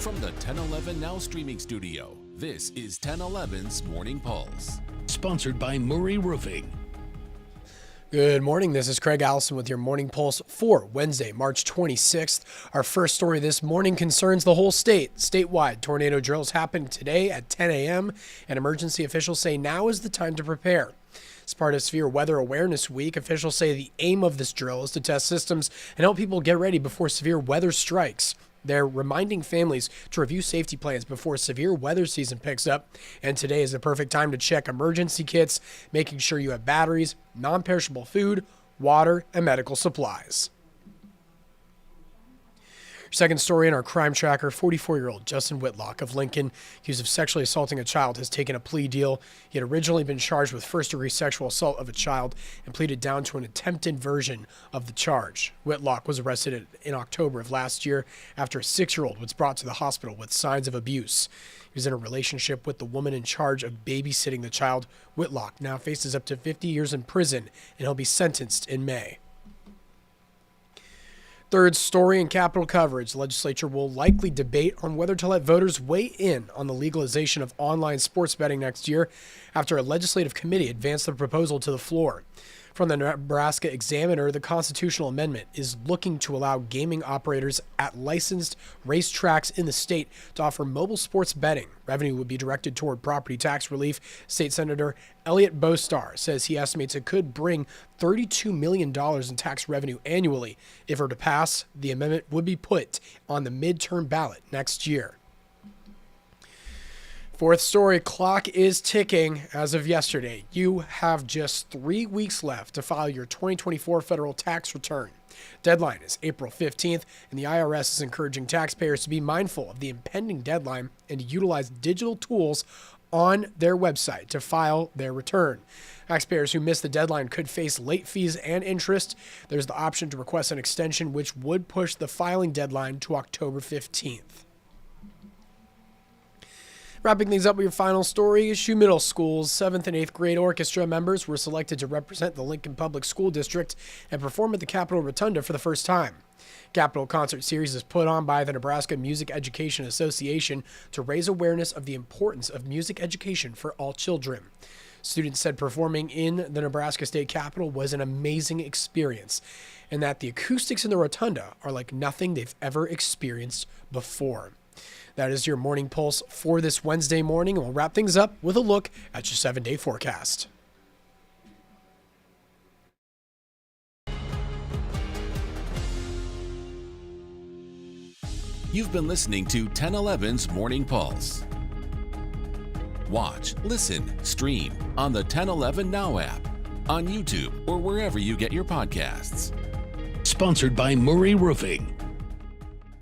From the 1011 Now streaming studio, this is 1011's Morning Pulse. Sponsored by Murray Roofing. Good morning. This is Craig Allison with your Morning Pulse for Wednesday, March 26th. Our first story this morning concerns the whole state. Statewide tornado drills happened today at 10 a.m., and emergency officials say now is the time to prepare. As part of Severe Weather Awareness Week, officials say the aim of this drill is to test systems and help people get ready before severe weather strikes. They're reminding families to review safety plans before severe weather season picks up, and today is the perfect time to check emergency kits, making sure you have batteries, non-perishable food, water, and medical supplies. Second story in our crime tracker, 44-year-old Justin Whitlock of Lincoln, accused of sexually assaulting a child, has taken a plea deal. He had originally been charged with first-degree sexual assault of a child and pleaded down to an attempted version of the charge. Whitlock was arrested in October of last year after a 6-year-old was brought to the hospital with signs of abuse. He was in a relationship with the woman in charge of babysitting the child. Whitlock now faces up to 50 years in prison, and he'll be sentenced in May. Third story in Capitol coverage, the Legislature will likely debate on whether to let voters weigh in on the legalization of online sports betting next year after a legislative committee advanced the proposal to the floor. From the Nebraska Examiner, the constitutional amendment is looking to allow gaming operators at licensed racetracks in the state to offer mobile sports betting. Revenue would be directed toward property tax relief. State Senator Elliot Bostar says he estimates it could bring $32 million in tax revenue annually. If it were to pass, the amendment would be put on the midterm ballot next year. Fourth story, clock is ticking as of yesterday. You have just 3 weeks left to file your 2024 federal tax return. Deadline is April 15th, and the IRS is encouraging taxpayers to be mindful of the impending deadline and to utilize digital tools on their website to file their return. Taxpayers who miss the deadline could face late fees and interest. There's the option to request an extension, which would push the filing deadline to October 15th. Wrapping things up with your final story, Schoo Middle School's 7th and 8th grade orchestra members were selected to represent the Lincoln Public School District and perform at the Capitol Rotunda for the first time. Capitol Concert Series is put on by the Nebraska Music Education Association to raise awareness of the importance of music education for all children. Students said performing in the Nebraska State Capitol was an amazing experience, and that the acoustics in the Rotunda are like nothing they've ever experienced before. That is your Morning Pulse for this Wednesday morning, and we'll wrap things up with a look at your 7-day forecast. You've been listening to 1011's Morning Pulse. Watch, listen, stream on the 1011 Now app, on YouTube, or wherever you get your podcasts. Sponsored by Murray Roofing.